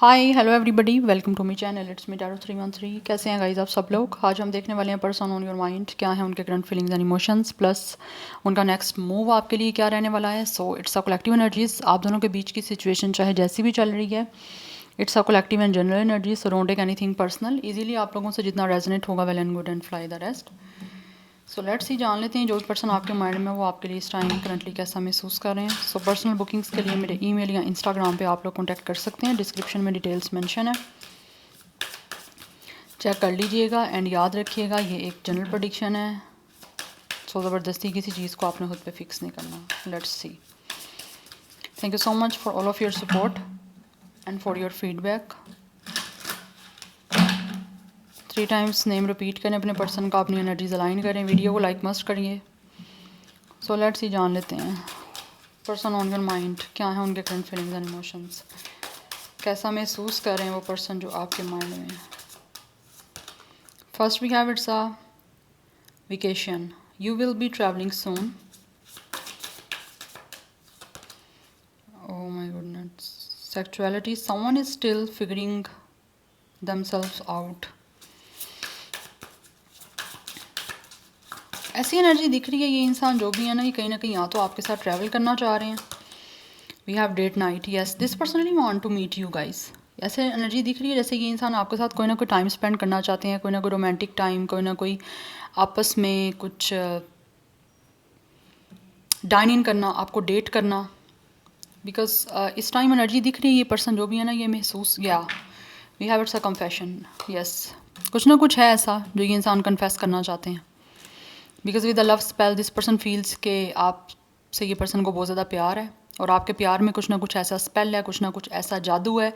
Hi hello everybody, welcome to my channel. It's me tarot 313। कैसे हैं guys आप सब लोग? आज हम देखने वाले हैं पर्सन ऑन योर माइंड, क्या है उनके current feelings and emotions, plus उनका नेक्स्ट मूव आपके लिए क्या रहने वाला है। So it's a collective energies. आप दोनों के बीच की सिचुएशन चाहे जैसी भी चल रही है, it's a collective and general energy. So don't take anything personal. Easily आप लोगों से जितना रेजोनेट होगा well and good and fly the rest. So let's ही जान लेते हैं जो पर्सन आपके माइंड में वो आपके लिए इस टाइम करंटली कैसा महसूस कर रहे हैं। सो पर्सनल बुकिंग्स के लिए मेरे ईमेल या इंस्टाग्राम पे आप लोग कांटेक्ट कर सकते हैं। डिस्क्रिप्शन में डिटेल्स मेंशन है, चेक कर लीजिएगा। एंड याद रखिएगा ये एक जनरल प्रेडिक्शन है। सो ज़बरदस्ती किसी चीज़ को आपने खुद पे फिक्स नहीं करना। Let's see. Thank you so much for all of your support and for your feedback. 3 times name repeat करें अपने पर्सन का, अपनी एनर्जीज अलाइन करें, वीडियो को लाइक मस्ट करिए। सो लेट्स ही जान लेते हैं पर्सन ऑन योर माइंड, क्या है उनके करंट फीलिंग्स एंड इमोशंस, कैसा महसूस कर रहे हैं वो पर्सन जो आपके माइंड में है। First we have it's a vacation. You will be traveling soon. Oh my goodness. Sexuality. Someone is still figuring themselves out. ऐसी एनर्जी दिख रही है। ये इंसान जो भी है ना, ये कहीं ना कहीं या तो आपके साथ ट्रैवल करना चाह रहे हैं। We have date night. Yes, this personally want to meet you guys. ऐसे एनर्जी दिख रही है जैसे ये इंसान आपके साथ कोई ना कोई टाइम स्पेंड करना चाहते हैं, कोई ना कोई रोमांटिक टाइम, कोई ना कोई आपस में कुछ डाइन इन करना, आपको डेट करना। बिकॉज इस टाइम एनर्जी दिख रही है ये पर्सन जो भी है ना, ये महसूस या we have it's a confession. Yes, कुछ ना कुछ है ऐसा जो ये इंसान कन्फेस करना चाहते हैं। Because with the love spell this person feels के आपसे ये पर्सन को बहुत ज़्यादा प्यार है, और आपके प्यार में कुछ ना कुछ ऐसा स्पेल है, कुछ ना कुछ ऐसा जादू है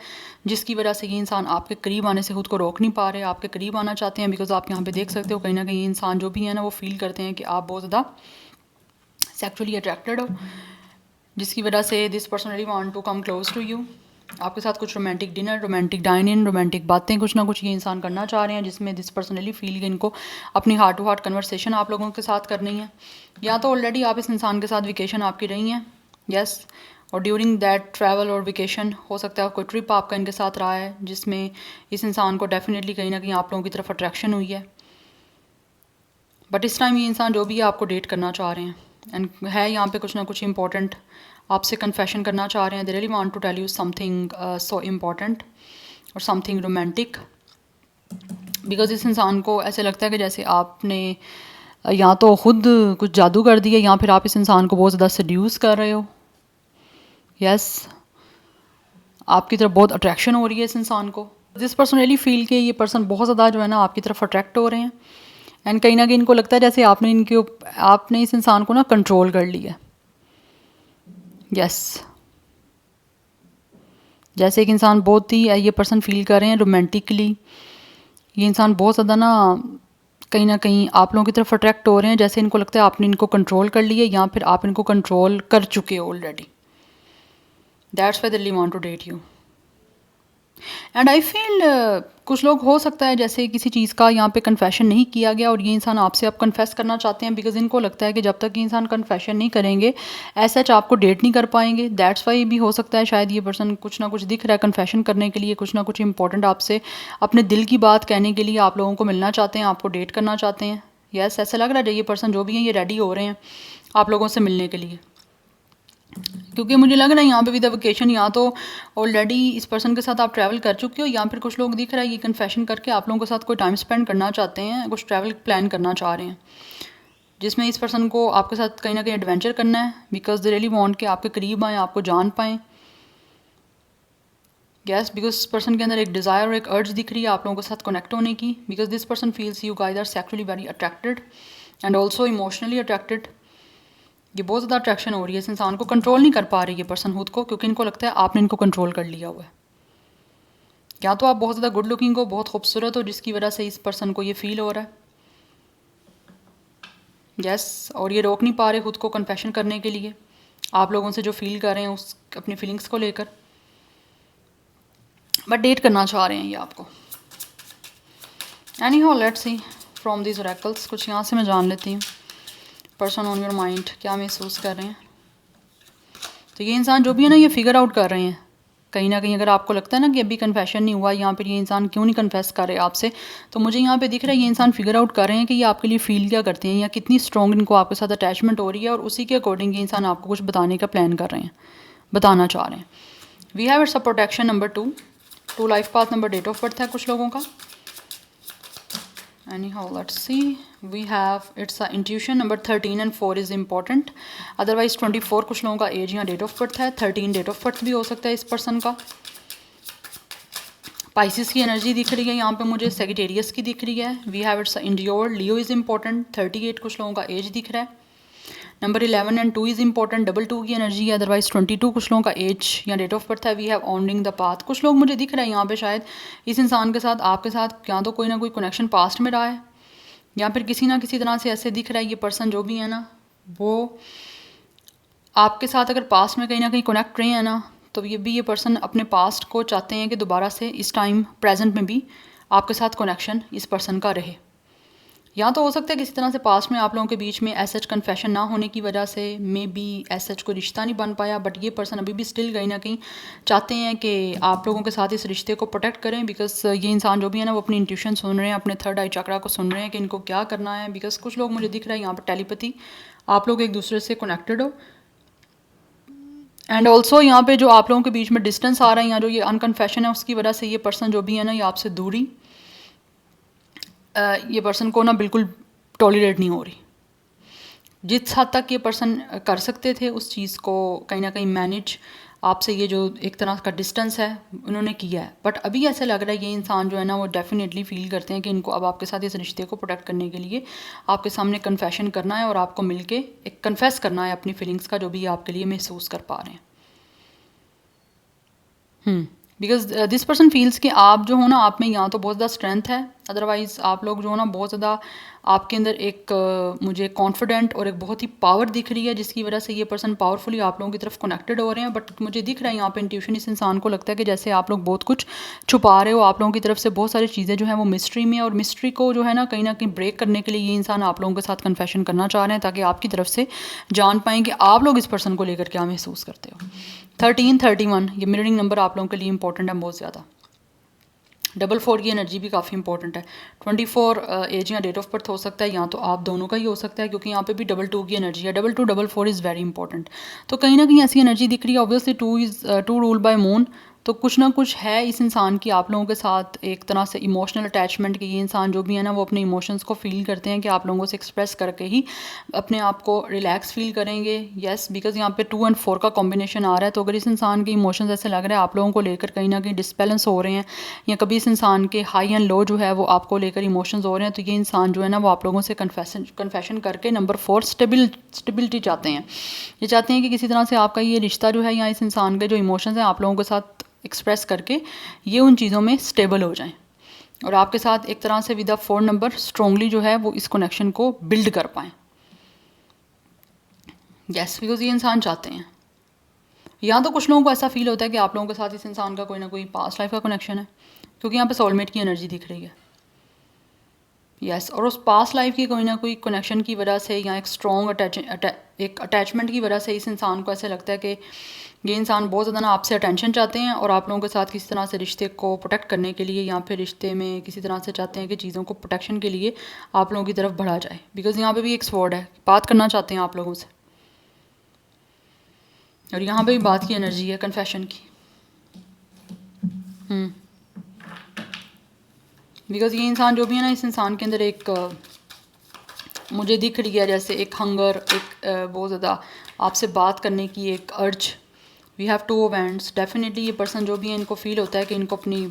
जिसकी वजह से ये इंसान आपके करीब आने से खुद को रोक नहीं पा रहे, आपके करीब आना चाहते हैं। बिकॉज आप यहाँ पे देख सकते हो कहीं ना कहीं इंसान जो भी है ना, वो फील करते हैं कि आप बहुत ज़्यादा सेक्चुअली अट्रैक्टेड हो, जिसकी वजह से this person really want to come close to you. आपके साथ कुछ romantic dinner, romantic dine in, romantic बातें कुछ ना कुछ ये इंसान करना चाह रहे हैं, जिसमें दिस पर्सनली फील कि इनको अपनी हार्ट टू हार्ट कन्वर्सेशन आप लोगों के साथ करनी है। या तो ऑलरेडी आप इस इंसान के साथ वेकेशन आपकी रही हैं, यस, और ड्यूरिंग दैट ट्रैवल और वेकेशन हो सकता है कोई ट्रिप आपका इनके साथ रहा है, जिसमें इस इंसान को डेफिनेटली कहीं ना कहीं आप लोगों की तरफ अट्रैक्शन हुई है। बट इस टाइम ये इंसान जो भी है आपको डेट करना चाह रहे हैं, एंड है यहाँ पे कुछ ना कुछ इंपॉर्टेंट आपसे कन्फेशन करना चाह रहे हैं। They really want to tell you something so important और समथिंग रोमांटिक। बिकॉज इस इंसान को ऐसे लगता है कि जैसे आपने या तो खुद कुछ जादू कर दिया, या फिर आप इस इंसान को बहुत ज़्यादा सड्यूस कर रहे हो। यस, आपकी तरफ बहुत अट्रैक्शन हो रही है इस इंसान को। दिस पर्सन रियली फील के ये पर्सन बहुत ज़्यादा जो है ना आपकी तरफ अट्रैक्ट हो रहे हैं, एंड कहीं ना कहीं इनको लगता है जैसे आपने इस इंसान को ना कंट्रोल कर लिया। यस, जैसे एक इंसान बहुत ही ये पर्सन फील कर रहे हैं रोमांटिकली, ये इंसान बहुत ज़्यादा ना कहीं आप लोगों की तरफ अट्रैक्ट हो रहे हैं, जैसे इनको लगता है आपने इनको कंट्रोल कर लिया, या फिर आप इनको कंट्रोल कर चुके हो already. That's why they really want to date you. And I feel कुछ लोग हो सकता है जैसे किसी चीज़ का यहाँ पे कन्फेशन नहीं किया गया, और ये इंसान आपसे अब कन्फेस करना चाहते हैं। बिकॉज इनको लगता है कि जब तक ये इंसान कन्फेशन नहीं करेंगे ऐसा आपको डेट नहीं कर पाएंगे। दैट्स वाई भी हो सकता है शायद ये पर्सन कुछ ना कुछ दिख रहा है कन्फेशन करने के लिए, कुछ ना कुछ इंपॉर्टेंट आपसे अपने दिल की बात कहने के लिए आप लोगों को मिलना चाहते हैं, आपको डेट करना चाहते हैं। यस, ऐसा लग रहा है ये पर्सन जो भी है ये रेडी हो रहे हैं आप लोगों से मिलने के लिए। क्योंकि मुझे लग रहा है यहाँ पे विद वेकेशन या तो ऑलरेडी इस पर्सन के साथ आप ट्रैवल कर चुके हो, या फिर कुछ लोग दिख रहा है ये कन्फेशन करके आप लोगों के साथ कोई टाइम स्पेंड करना चाहते हैं, कुछ ट्रैवल प्लान करना चाह रहे हैं, जिसमें इस पर्सन को आपके साथ कहीं ना कहीं एडवेंचर करना है। बिकॉज दे रियली वांट के आपके करीब आएँ, आपको जान पाएँ। यस, बिकॉज इस पर्सन के अंदर एक डिज़ायर और एक अर्ज दिख रही है आप लोगों के साथ कनेक्ट होने की। Because this person feels you guys are sexually very attracted and also emotionally attracted. ये बहुत ज़्यादा अट्रैक्शन हो रही है, इस इंसान को कंट्रोल नहीं कर पा रही है पर्सन खुद को, क्योंकि इनको लगता है आपने इनको कंट्रोल कर लिया हुआ है। या तो आप बहुत ज़्यादा गुड लुकिंग हो, बहुत खूबसूरत हो, जिसकी वजह से इस पर्सन को ये फील हो रहा है। यस, और ये रोक नहीं पा रहे खुद को कन्फेशन करने के लिए आप लोगों से जो फील कर रहे हैं उस अपनी फीलिंग्स को लेकर, बट डेट करना चाह रहे हैं ये आपको। Any how let's see from these oracles, कुछ यहाँ से मैं जान लेती हूँ पर्सन ऑन योर माइंड क्या महसूस कर रहे हैं। तो ये इंसान जो भी है ना ये फिगर आउट कर रहे हैं कहीं ना कहीं अगर आपको लगता है ना कि अभी कन्फेशन नहीं हुआ या फिर ये इंसान क्यों नहीं कन्फेस कर रहे आपसे, तो मुझे यहाँ पे दिख रहा है ये इंसान फिगर आउट कर रहे हैं कि ये आपके लिए फील क्या करते हैं या कितनी स्ट्रॉन्ग इनको आपके साथ अटैचमेंट हो रही है, और उसी के अकॉर्डिंग ये इंसान आपको कुछ बताने का प्लान कर रहे हैं, बताना चाह रहे हैं। We have it's a protection number 2, 2 life path number date of birth है कुछ लोगों का। Anyhow, let's see. We have it's a intuition number 13 and 4 is important. Otherwise 24 कुछ लोगों का एज या डेट ऑफ बर्थ है, 13 डेट ऑफ बर्थ भी हो सकता है इस पर्सन का। पाइसिस की एनर्जी दिख रही है यहाँ पे मुझे, सेजिटेरियस की दिख रही है। वी हैव इट्स इंडियोर, लियो इज़ इंपॉर्टेंट, 38 कुछ लोगों का एज दिख रहा है। Number 11 and 2 is important, double 2 की एनर्जी है। अदरवाइज 22 कुछ लोगों का एज या डेट ऑफ बर्थ है। We have honouring the path, कुछ लोग मुझे दिख रहा है यहाँ पे शायद इस इंसान के साथ आपके साथ या तो कोई ना कोई कनेक्शन पास्ट में रहा है, या फिर किसी ना किसी तरह से ऐसे दिख रहा है ये पर्सन जो भी है ना वो आपके साथ अगर पास्ट में कहीं ना कहीं कनेक्ट रहे हैं ना, तो ये पर्सन अपने पास्ट को चाहते हैं कि दोबारा से इस टाइम प्रेजेंट में भी आपके साथ कनेक्शन इस पर्सन का रहे। या तो हो सकता है किसी तरह से पास्ट में आप लोगों के बीच में एसएच कन्फेशन ना होने की वजह से मे बी एसएच कोई रिश्ता नहीं बन पाया, बट ये पर्सन अभी भी स्टिल कहीं ना कहीं चाहते हैं कि आप लोगों के साथ इस रिश्ते को प्रोटेक्ट करें, बिकॉज ये इंसान जो भी है ना वो अपनी इंट्यूशन सुन रहे हैं, अपने थर्ड आई चक्रा को सुन रहे हैं कि इनको क्या करना है। बिकॉज कुछ लोग मुझे दिख रहा है यहाँ पर टेलीपैथी, आप लोग एक दूसरे से कनेक्टेड हो, एंड ऑल्सो यहाँ पे जो आप लोगों के बीच में डिस्टेंस आ रहा है या जो ये अनकन्फेशन है उसकी वजह से ये पर्सन जो भी है ना ये आपसे दूरी ये पर्सन को ना बिल्कुल टॉलरेट नहीं हो रही। जिस हद तक ये पर्सन कर सकते थे उस चीज़ को कहीं ना कहीं मैनेज, आपसे ये जो एक तरह का डिस्टेंस है उन्होंने किया है, बट अभी ऐसा लग रहा है ये इंसान जो है ना वो डेफिनेटली फील करते हैं कि इनको अब आपके साथ इस रिश्ते को प्रोटेक्ट करने के लिए आपके सामने कन्फेशन करना है और आपको मिलके एक कन्फेस करना है अपनी फीलिंग्स का जो भी आपके लिए महसूस कर पा रहे हैं। बिकॉज दिस पर्सन फील्स कि आप जो हो ना आप में यहाँ तो बहुत ज़्यादा स्ट्रेंथ है, अदरवाइज़ आप लोग जो हो ना बहुत ज़्यादा आपके अंदर एक मुझे कॉन्फिडेंट और एक बहुत ही पावर दिख रही है जिसकी वजह से ये पर्सन पावरफुली आप लोगों की तरफ कनेक्टेड हो रहे हैं। बट मुझे दिख रहा है यहाँ पे इंट्यूशन इस इंसान को लगता है कि जैसे आप लोग बहुत कुछ छुपा रहे हो, आप लोगों की तरफ से बहुत सारी चीज़ें जो है वो मिस्ट्री में, और मिस्ट्री को जो है ना कहीं ब्रेक करने के लिए ये इंसान आप लोगों के साथ कन्फेशन करना चाह रहे हैं ताकि आपकी तरफ से जान पाएँ कि आप लोग इस पर्सन को लेकर क्या महसूस करते हो। 13, 31 ये मिररिंग नंबर आप लोगों के लिए इंपॉर्टेंट है बहुत ज़्यादा। 44 की एनर्जी भी काफ़ी इंपॉर्टेंट है। 24 एज या डेट ऑफ बर्थ हो सकता है, या तो आप दोनों का ही हो सकता है क्योंकि यहाँ पे भी 22 की एनर्जी है। 22, 44 इज़ वेरी इंपॉर्टेंट। तो कहीं ना कहीं ऐसी एनर्जी दिख रही है। ऑब्वियसली 2 रूल बाय मून, तो कुछ ना कुछ है इस इंसान की आप लोगों के साथ एक तरह से इमोशनल अटैचमेंट की। ये इंसान जो भी है ना वो अपने इमोशंस को फील करते हैं कि आप लोगों से एक्सप्रेस करके ही अपने आप को रिलैक्स फील करेंगे। येस, बिकॉज यहाँ पे 2 और 4 का कॉम्बिनेशन आ रहा है, तो अगर इस इंसान के इमोशंस ऐसे लग रहा है आप लोगों को लेकर कहीं ना कहीं डिसबैलेंस हो रहे हैं, या कभी इस इंसान के हाई एंड लो जो है वो आपको लेकर इमोशंस हो रहे हैं, तो ये इंसान जो है ना वो आप लोगों से कन्फेशन करके नंबर 4 स्टेबिलिटी चाहते हैं। ये चाहते हैं कि किसी तरह से आपका ये रिश्ता जो है या इस इंसान के जो इमोशंस हैं आप लोगों के साथ एक्सप्रेस करके ये उन चीज़ों में स्टेबल हो जाएं और आपके साथ एक तरह से विद 4 नंबर स्ट्रॉन्गली जो है वो इस कनेक्शन को बिल्ड कर पाएँ। यस, बिकॉज ये इंसान चाहते हैं। या तो कुछ लोगों को ऐसा फील होता है कि आप लोगों के साथ इस इंसान का कोई ना कोई पास्ट लाइफ का कनेक्शन है, क्योंकि यहाँ पे सोलमेट की एनर्जी दिख रही है। यस, और उस पास्ट लाइफ की कोई ना कोई कनेक्शन की वजह से या एक स्ट्रॉन्ग एक अटैचमेंट की वजह से इस इंसान को ऐसे लगता है कि ये इंसान बहुत ज़्यादा ना आपसे अटेंशन चाहते हैं और आप लोगों के साथ किसी तरह से रिश्ते को प्रोटेक्ट करने के लिए या फिर रिश्ते में किसी तरह से चाहते हैं कि चीज़ों को प्रोटेक्शन के लिए आप लोगों की तरफ बढ़ा जाए। बिकॉज यहाँ पे भी एक स्वॉर्ड है, बात करना चाहते हैं आप लोगों से, और यहाँ पे भी बात की एनर्जी है कन्फेशन की। बिकॉज ये इंसान जो भी है ना इस इंसान के अंदर एक मुझे दिख रही है जैसे एक हंगर, एक बहुत ज़्यादा आपसे बात करने की एक अर्ज। We have 2 events. डेफिनेटली ये पर्सन जो भी है इनको फील होता है कि इनको अपनी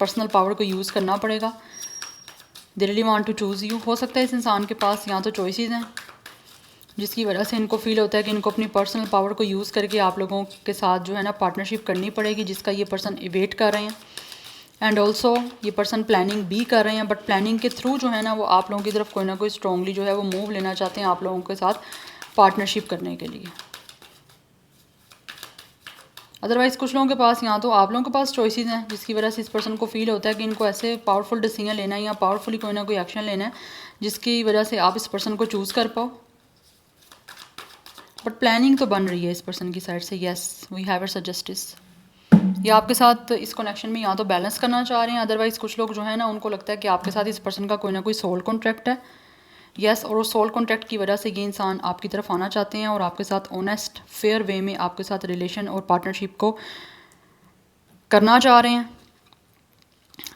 पर्सनल पावर को यूज़ करना पड़ेगा। They really want to choose you. हो सकता है इस इंसान के पास यहाँ तो चॉइसेस हैं जिसकी वजह से इनको फील होता है कि इनको अपनी पर्सनल पावर को यूज़ करके आप लोगों के साथ जो है ना पार्टनरशिप करनी पड़ेगी, जिसका ये पर्सन इवेट कर रहे हैं। एंड ऑल्सो ये पर्सन प्लानिंग भी कर रहे हैं, बट प्लानिंग के थ्रू जो है ना वो आप लोगों की तरफ कोई ना कोई स्ट्रॉन्गली जो है वो मूव लेना चाहते हैं आप लोगों के साथ पार्टनरशिप करने के लिए। अदरवाइज़ कुछ लोगों के पास यहाँ तो आप लोगों के पास चॉइसेस हैं जिसकी वजह से इस पर्सन को फील होता है कि इनको ऐसे पावरफुल डिसीजन लेना है या पावरफुली कोई ना कोई एक्शन लेना है जिसकी वजह से आप इस पर्सन को चूज़ कर पाओ। बट प्लानिंग तो बन रही है इस पर्सन की साइड से। Yes, we have it's a justice. ये आपके साथ इस कनेक्शन में या तो बैलेंस करना चाह रहे हैं, अदरवाइज़ कुछ लोग जो है ना उनको लगता है कि आपके साथ इस पर्सन का कोई ना कोई सोल कॉन्ट्रैक्ट है। यस, और उस सोल कॉन्ट्रैक्ट की वजह से ये इंसान आपकी तरफ आना चाहते हैं और आपके साथ ऑनेस्ट फेयर वे में आपके साथ रिलेशन और पार्टनरशिप को करना चाह रहे हैं।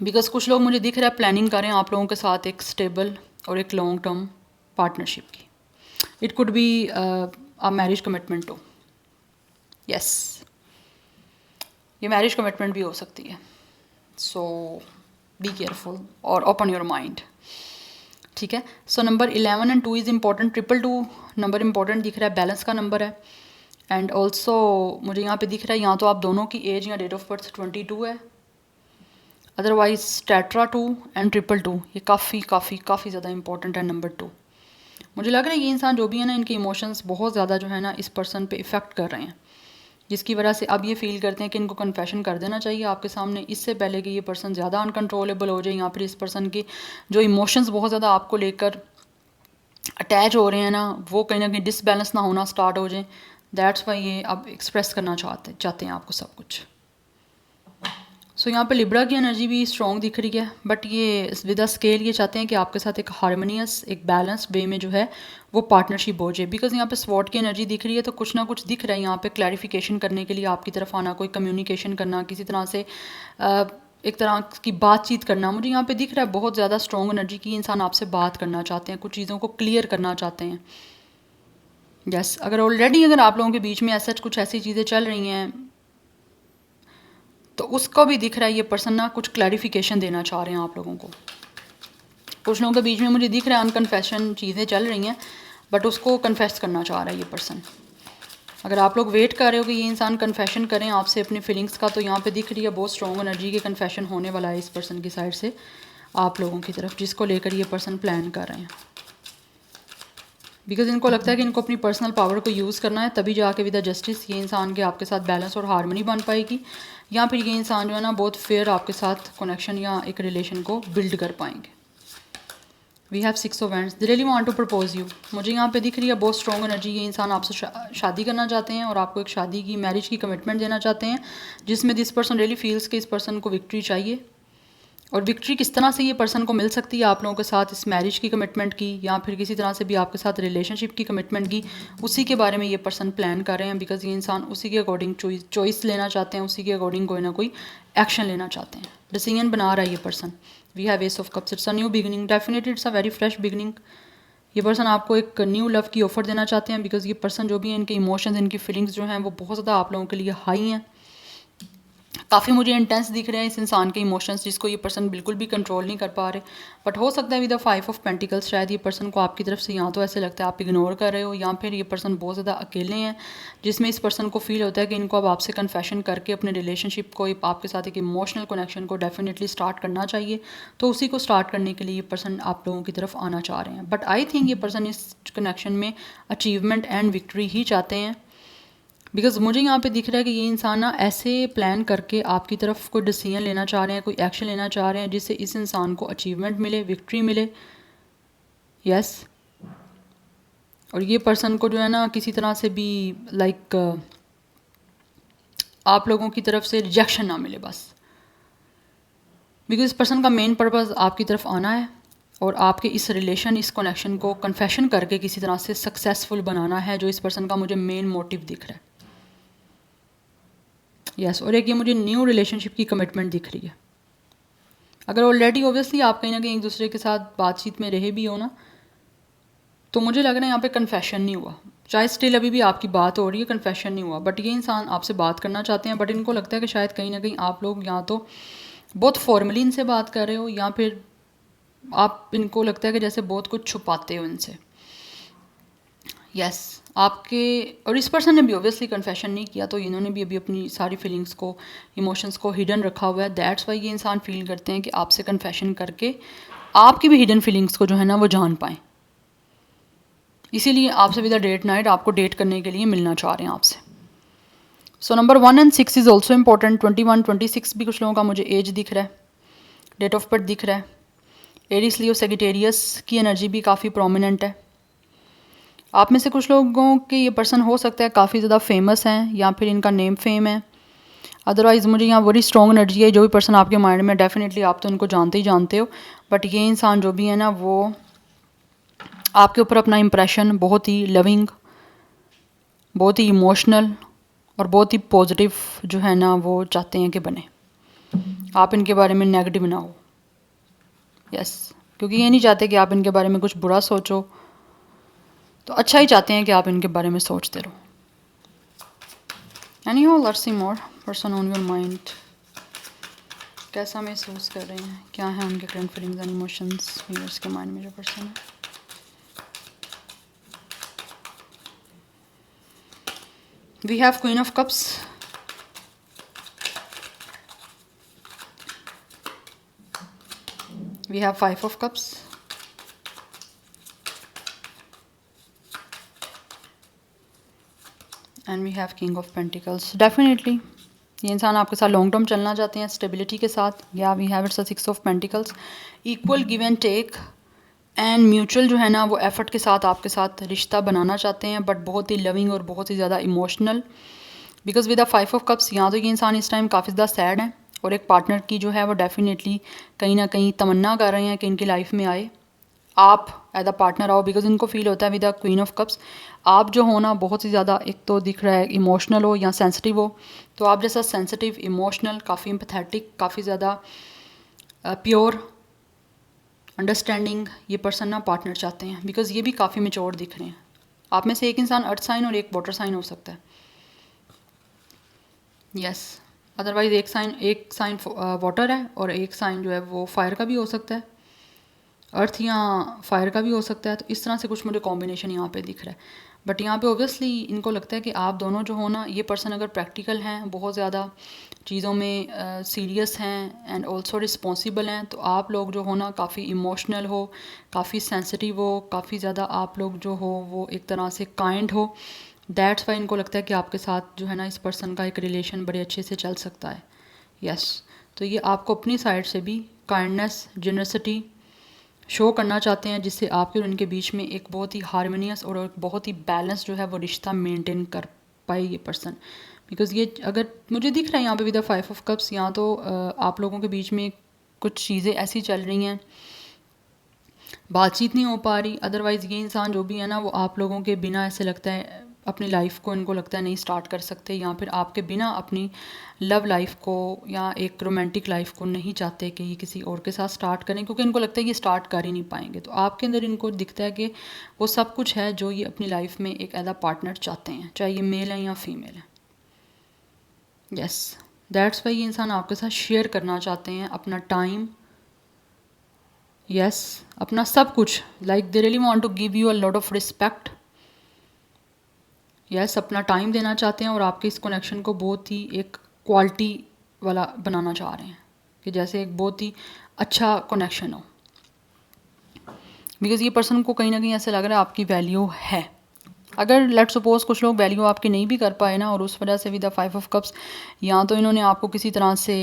बिकॉज कुछ लोग मुझे दिख रहा है प्लानिंग कर रहे हैं आप लोगों के साथ एक स्टेबल और एक लॉन्ग टर्म पार्टनरशिप की। It could be a marriage commitment too. Yes, ये मैरिज कमिटमेंट भी हो सकती है। सो बी केयरफुल और ओपन योर माइंड। ठीक है। So number 11 and 2 is important. 222 number important दिख रहा है, बैलेंस का नंबर है। एंड ऑल्सो मुझे यहाँ पे दिख रहा है यहाँ तो आप दोनों की एज या डेट ऑफ बर्थ 22 है, अदरवाइज टेट्रा 2 एंड 222 ये काफ़ी ज़्यादा इंपॉर्टेंट है। नंबर 2 मुझे लग रहा है ये इंसान जो भी है ना इनके इमोशंस बहुत ज़्यादा जो है ना इस पर्सन पे इफ़ेक्ट कर रहे हैं, जिसकी वजह से अब ये फील करते हैं कि इनको कन्फेशन कर देना चाहिए आपके सामने, इससे पहले कि ये पर्सन ज़्यादा अनकंट्रोलेबल हो जाए, या फिर इस पर्सन की जो इमोशंस बहुत ज़्यादा आपको लेकर अटैच हो रहे हैं ना वो कहीं ना कहीं डिसबैलेंस ना होना स्टार्ट हो जाए। दैट्स वाई ये अब एक्सप्रेस करना चाहते हैं आपको सब कुछ। सो यहाँ पे लिब्रा की एनर्जी भी स्ट्रॉन्ग दिख रही है, बट ये विद अ स्केल ये चाहते हैं कि आपके साथ एक हारमोनियस एक बैलेंस्ड वे में जो है वो पार्टनरशिप हो जाए। बिकॉज यहाँ पे स्वॉट की एनर्जी दिख रही है, तो कुछ ना कुछ दिख रहा है यहाँ पे क्लैरिफिकेशन करने के लिए आपकी तरफ आना, कोई कम्युनिकेशन करना, किसी तरह से एक तरह की बातचीत करना। मुझे यहाँ पे दिख रहा है बहुत ज़्यादा स्ट्रॉन्ग एनर्जी की इंसान आपसे बात करना चाहते हैं, कुछ चीज़ों को क्लियर करना चाहते हैं। यस, अगर ऑलरेडी अगर आप लोगों के बीच में ऐसा कुछ ऐसी चीज़ें चल रही हैं तो उसको भी दिख रहा है ये पर्सन ना कुछ क्लैरिफिकेशन देना चाह रहे हैं आप लोगों को। कुछ लोगों के बीच में मुझे दिख रहा है अनकन्फेशन चीज़ें चल रही हैं, बट उसको कन्फेस करना चाह रहा है ये पर्सन। अगर आप लोग वेट कर रहे हो कि ये इंसान कन्फेशन करें आपसे अपनी फीलिंग्स का, तो यहाँ पे दिख रही है बहुत स्ट्रॉन्ग एनर्जी के कन्फेशन होने वाला है इस पर्सन की साइड से आप लोगों की तरफ, जिसको लेकर ये पर्सन प्लान कर रहे हैं। बिकॉज इनको लगता है कि इनको अपनी पर्सनल पावर को यूज़ करना है, तभी जाके विद जस्टिस ये इंसान के आपके साथ बैलेंस और हारमोनी बन पाएगी, या फिर ये इंसान जो है ना बहुत फेयर आपके साथ कनेक्शन या एक रिलेशन को बिल्ड कर पाएंगे। We have 6 of wands, they really want to propose you. मुझे यहाँ पे दिख रही है बहुत स्ट्रॉन्ग एनर्जी, ये इंसान आपसे शादी करना चाहते हैं और आपको एक शादी की मैरिज की कमिटमेंट देना चाहते हैं, जिसमें दिस पर्सन रियली फील्स कि इस पर्सन को विक्ट्री चाहिए। और विक्ट्री किस तरह से ये पर्सन को मिल सकती है आप लोगों के साथ इस मैरिज की कमिटमेंट की, या फिर किसी तरह से भी आपके साथ रिलेशनशिप की कमिटमेंट की, उसी के बारे में ये पर्सन प्लान कर रहे हैं। बिकॉज ये इंसान उसी के अकॉर्डिंग चॉइस लेना चाहते हैं, उसी के अकॉर्डिंग कोई ना कोई एक्शन लेना चाहते हैं, डिसीजन बना रहा है ये person. We have ace of cups, it's a new beginning, definitely it's a very fresh beginning. ये पर्सन आपको एक न्यू लव की ऑफर देना चाहते हैं, बिकॉज ये पर्सन जो भी है इनके इमोशंस इनकी फीलिंग्स जो हैं वो बहुत ज़्यादा आप लोगों के लिए हाई हैं। काफ़ी मुझे इंटेंस दिख रहे हैं इस इंसान के इमोशंस, जिसको ये पर्सन बिल्कुल भी कंट्रोल नहीं कर पा रहे। बट हो सकता है विद द 5 ऑफ पेंटिकल्स शायद ये पर्सन को आपकी तरफ से या तो ऐसे लगता है आप इग्नोर कर रहे हो, या फिर ये पर्सन बहुत ज़्यादा अकेले हैं, जिसमें इस पर्सन को फील होता है कि इनको अब आपसे कन्फेशन करके अपने रिलेशनशिप को आपके साथ एक इमोशनल कनेक्शन को डेफिनेटली स्टार्ट करना चाहिए। तो उसी को स्टार्ट करने के लिए ये पर्सन आप लोगों की तरफ आना चाह रहे हैं। बट आई थिंक ये पर्सन इस कनेक्शन में अचीवमेंट एंड विक्ट्री ही चाहते हैं। बिकॉज मुझे यहाँ पे दिख रहा है कि ये इंसान ना ऐसे प्लान करके आपकी तरफ कोई डिसीजन लेना चाह रहे हैं, कोई एक्शन लेना चाह रहे हैं, जिससे इस इंसान को अचीवमेंट मिले, विक्ट्री मिले। यस, और ये पर्सन को जो है ना किसी तरह से भी लाइक आप लोगों की तरफ से रिजेक्शन ना मिले बस। बिकॉज इस पर्सन का मेन पर्पज़ आपकी तरफ आना है और आपके इस रिलेशन इस कनेक्शन को कन्फेशन करके किसी तरह से सक्सेसफुल बनाना है, जो इस पर्सन का मुझे मेन मोटिव दिख रहा है। यस, और एक ये मुझे न्यू रिलेशनशिप की कमिटमेंट दिख रही है। अगर ऑलरेडी ऑब्वियसली आप कहीं ना कहीं एक दूसरे के साथ बातचीत में रहे भी हो ना, तो मुझे लग रहा है यहाँ पे कन्फेशन नहीं हुआ, चाहे स्टिल अभी भी आपकी बात हो रही है, कन्फेशन नहीं हुआ, बट ये इंसान आपसे बात करना चाहते हैं। बट इनको लगता है कि शायद कहीं ना कहीं आप लोग या तो बहुत फॉर्मली इनसे बात कर रहे हो, या फिर आप इनको लगता है कि जैसे बहुत कुछ छुपाते हो इनसे। यस, आपके और इस पर्सन ने भी ऑब्वियसली कन्फेशन नहीं किया, तो इन्होंने भी अभी अपनी सारी फीलिंग्स को इमोशंस को हिडन रखा हुआ है। दैट्स वाई ये इंसान फील करते हैं कि आपसे कन्फेशन करके आपकी भी हिडन फीलिंग्स को जो है ना वो जान पाएँ, इसीलिए आपसे विद अ डेट नाइट आपको डेट करने के लिए मिलना चाह रहे हैं आपसे। So number 1 and 6 is also important. 21 26 भी कुछ लोगों का मुझे एज दिख रहा है, डेट ऑफ बर्थ दिख रहा है। एरीज लियो सेजिटेरियस की एनर्जी भी काफ़ी प्रोमिनेंट है। आप में से कुछ लोगों के ये पर्सन हो सकता है काफ़ी ज़्यादा फेमस हैं, या फिर इनका नेम फेम है। अदरवाइज़ मुझे यहाँ बड़ी स्ट्रॉन्ग एनर्जी है, जो भी पर्सन आपके माइंड में, डेफिनेटली आप तो उनको जानते ही जानते हो, बट ये इंसान जो भी है ना वो आपके ऊपर अपना इम्प्रेशन बहुत ही लविंग, बहुत ही इमोशनल और बहुत ही पॉजिटिव जो है ना वो चाहते हैं कि बने, आप इनके बारे में नेगेटिव ना हो। यस, क्योंकि ये नहीं चाहते कि आप इनके बारे में कुछ बुरा सोचो, तो अच्छा ही चाहते हैं कि आप इनके बारे में सोचते रहो। Anyhow, let's see more person on your mind, कैसा महसूस कर रहे हैं, क्या है उनके current feelings and emotions viewers के माइंड में जो पर्सन है। We have queen of cups, we have five of cups, and we have king of pentacles. Definitely ये इंसान आपके साथ लॉन्ग टर्म चलना चाहते हैं स्टेबिलिटी के साथ। या we have it's a six of pentacles, equal give and take and mutual जो है ना वो एफर्ट के साथ आपके साथ रिश्ता बनाना चाहते हैं, बट बहुत ही लविंग और बहुत ही ज़्यादा emotional. Because with the five of cups यहाँ तो ये इंसान इस टाइम काफ़ी ज़्यादा सैड है, और एक पार्टनर की जो है वो डेफिनेटली कहीं ना कहीं तमन्ना कर रहे हैं कि इनकी लाइफ में आए, आप एज अ पार्टनर आओ। बिकॉज इनको फील होता है with the queen of cups आप जो हो ना बहुत ही ज़्यादा, एक तो दिख रहा है इमोशनल हो या सेंसिटिव हो, तो आप जैसा सेंसिटिव, इमोशनल, काफ़ी एम्पैथेटिक, काफ़ी ज़्यादा प्योर, अंडरस्टैंडिंग ये पर्सन ना पार्टनर चाहते हैं। बिकॉज ये भी काफ़ी मेच्योर दिख रहे हैं। आप में से एक इंसान अर्थ साइन और एक वाटर साइन हो सकता है। यस, अदरवाइज एक साइन वाटर है और एक साइन जो है वो फायर का भी हो सकता है, अर्थ या फायर का भी हो सकता है। तो इस तरह से कुछ मुझे कॉम्बिनेशन यहाँ पे दिख रहा है। बट यहाँ पे ऑब्वियसली इनको लगता है कि आप दोनों जो हो ना, ये पर्सन अगर प्रैक्टिकल हैं, बहुत ज़्यादा चीज़ों में सीरियस हैं एंड ऑल्सो रिस्पॉन्सिबल हैं, तो आप लोग जो हो ना काफ़ी इमोशनल हो, काफ़ी सेंसिटिव हो, काफ़ी ज़्यादा आप लोग जो हो वो एक तरह से काइंड हो। दैट्स वाई इनको लगता है कि आपके साथ जो है ना इस पर्सन का एक रिलेशन बड़े अच्छे से चल सकता है। यस, तो ये आपको अपनी साइड से भी काइंडनेस, जेनरसिटी शो करना चाहते हैं, जिससे आपके और उनके बीच में एक बहुत ही हारमोनियस और एक बहुत ही बैलेंस जो है वो रिश्ता मेंटेन कर पाए ये पर्सन। बिकॉज ये अगर मुझे दिख रहा है यहाँ पे with the five of cups, यहाँ तो आप लोगों के बीच में कुछ चीज़ें ऐसी चल रही हैं, बातचीत नहीं हो पा रही। अदरवाइज़ ये इंसान जो भी है ना वो आप लोगों के बिना ऐसे लगता है अपनी लाइफ को, इनको लगता है नहीं स्टार्ट कर सकते, या फिर आपके बिना अपनी लव लाइफ को या एक रोमांटिक लाइफ को नहीं चाहते कि ये किसी और के साथ स्टार्ट करें, क्योंकि इनको लगता है ये स्टार्ट कर ही नहीं पाएंगे। तो आपके अंदर इनको दिखता है कि वो सब कुछ है जो ये अपनी लाइफ में एक एज अ पार्टनर चाहते हैं, चाहे ये मेल है या फीमेल है। यस, दैट्स वाई ये इंसान आपके साथ शेयर करना चाहते हैं अपना टाइम, यस, अपना सब कुछ। Like they really want to give you a lot of respect. Yes, अपना टाइम देना चाहते हैं और आपके इस कनेक्शन को बहुत ही एक क्वालिटी वाला बनाना चाह रहे हैं, कि जैसे एक बहुत ही अच्छा कनेक्शन हो। बिकॉज ये पर्सन को कहीं ना कहीं ऐसा लग रहा है आपकी वैल्यू है। अगर लेट सपोज कुछ लोग वैल्यू आपकी नहीं भी कर पाए ना, और उस वजह से with the five of cups या तो इन्होंने आपको किसी तरह से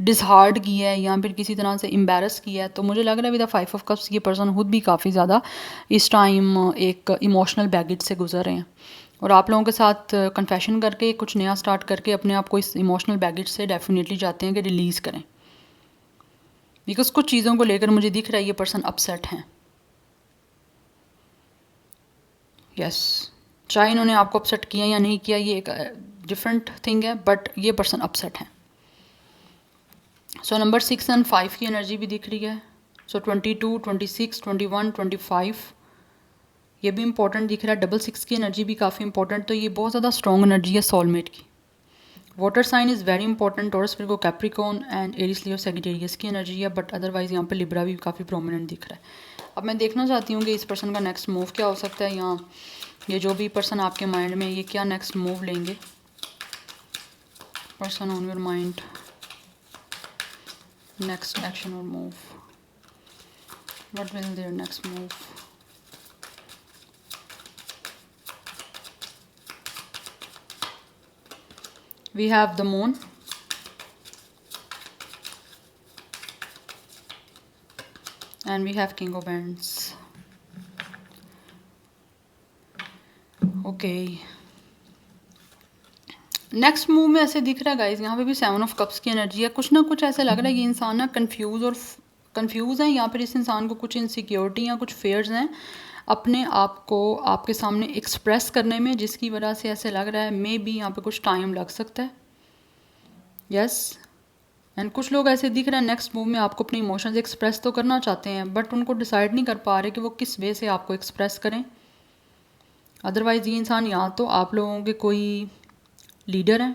डिसहार्ड किया है या फिर किसी तरह से एम्बेरस किया है, तो मुझे लग रहा है with the five of cups ये पर्सन खुद भी काफ़ी ज़्यादा इस टाइम एक इमोशनल बैगेज से गुजर रहे हैं, और आप लोगों के साथ कन्फेशन करके कुछ नया स्टार्ट करके अपने आप को इस इमोशनल बैगेज से डेफिनेटली चाहते हैं कि रिलीज़ करें। बिकॉज कुछ चीज़ों को लेकर मुझे दिख रहा है ये पर्सन अपसेट हैं। यस, चाहे इन्होंने आपको अपसेट किया या नहीं किया ये एक डिफरेंट थिंग है, बट ये पर्सन अपसेट हैं। सो नंबर 6 एंड 5 की एनर्जी भी दिख रही है। सो 22, 26, 21, 25 ये भी इंपॉर्टेंट दिख रहा है। डबल 6 की एनर्जी भी काफ़ी इंपॉर्टेंट, तो ये बहुत ज़्यादा स्ट्रॉन्ग एनर्जी है सोलमेट की। Water sign is very important, Taurus, Virgo, Capricorn and Aries, Leo, Sagittarius की एनर्जी है, बट अदरवाइज यहाँ पे लिब्रा भी काफ़ी प्रोमिनेंट दिख रहा है। अब मैं देखना चाहती हूँ कि इस पर्सन का नेक्स्ट मूव क्या हो सकता है, या ये जो भी पर्सन आपके माइंड में ये क्या नेक्स्ट मूव लेंगे। Person on your mind, next action और move, what will there next move. We have the moon, and we have king of wands. Okay, next move में ऐसे दिख रहा है गाइज, यहाँ पे भी 7 ऑफ कप्स की एनर्जी है। कुछ ना कुछ ऐसा लग रहा है ये इंसान ना कंफ्यूज है, या फिर इस इंसान को कुछ इनसिक्योरिटी या कुछ फेयर्स हैं अपने आप को आपके सामने एक्सप्रेस करने में, जिसकी वजह से ऐसे लग रहा है मे बी यहाँ पे कुछ टाइम लग सकता है। यस एंड कुछ लोग ऐसे दिख रहे हैं नेक्स्ट मूव में आपको अपने इमोशंस एक्सप्रेस तो करना चाहते हैं, बट उनको डिसाइड नहीं कर पा रहे कि वो किस वे से आपको एक्सप्रेस करें। अदरवाइज़ ये इंसान या तो आप लोगों के कोई लीडर हैं,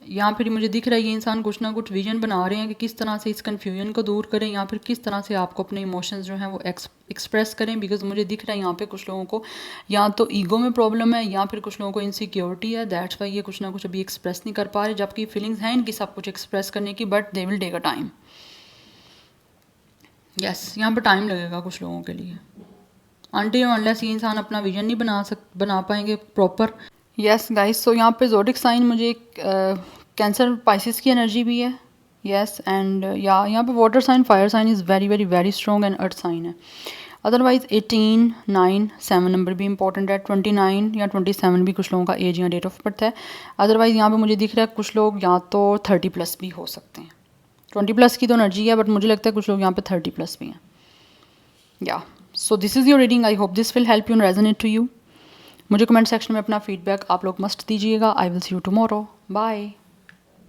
या फिर मुझे दिख रहा है ये इंसान कुछ ना कुछ विजन बना रहे हैं कि किस तरह से इस कन्फ्यूजन को दूर करें, या फिर किस तरह से आपको अपने इमोशंस जो हैं वो एक्सप्रेस करें। बिकॉज मुझे दिख रहा है यहाँ पे कुछ लोगों को या तो ईगो में प्रॉब्लम है, या फिर कुछ लोगों को इनसिक्योरिटी है, दैट्स वाई ये कुछ ना कुछ अभी एक्सप्रेस नहीं कर पा रहे, जबकि फीलिंग्स हैं इनकी सब कुछ एक्सप्रेस करने की, but they will take a time. Yes यहाँ पर टाइम लगेगा कुछ लोगों के लिए, अनटिल अनलेस ये इंसान अपना विजन नहीं बना पाएंगे प्रॉपर। यस गाइस, सो यहाँ पे ज़ोडिक साइन मुझे कैंसर पाइसिस की एनर्जी भी है। यस एंड या यहाँ पे water sign fire sign is very very very strong and earth sign है। अदरवाइज 18, 9, 7 नंबर भी इंपॉर्टेंट है। 29 या 27 भी कुछ लोगों का एज या डेट ऑफ बर्थ है। अदरवाइज़ यहाँ पे मुझे दिख रहा है कुछ लोग या तो 30+ भी हो सकते हैं। 20+ की तो एनर्जी है, बट मुझे लगता है कुछ लोग यहाँ पे 30+ भी हैं। या so this is your reading, I hope this will help you and resonate to you. मुझे कमेंट सेक्शन में अपना फीडबैक आप लोग मस्ट दीजिएगा। I will see you tomorrow, bye.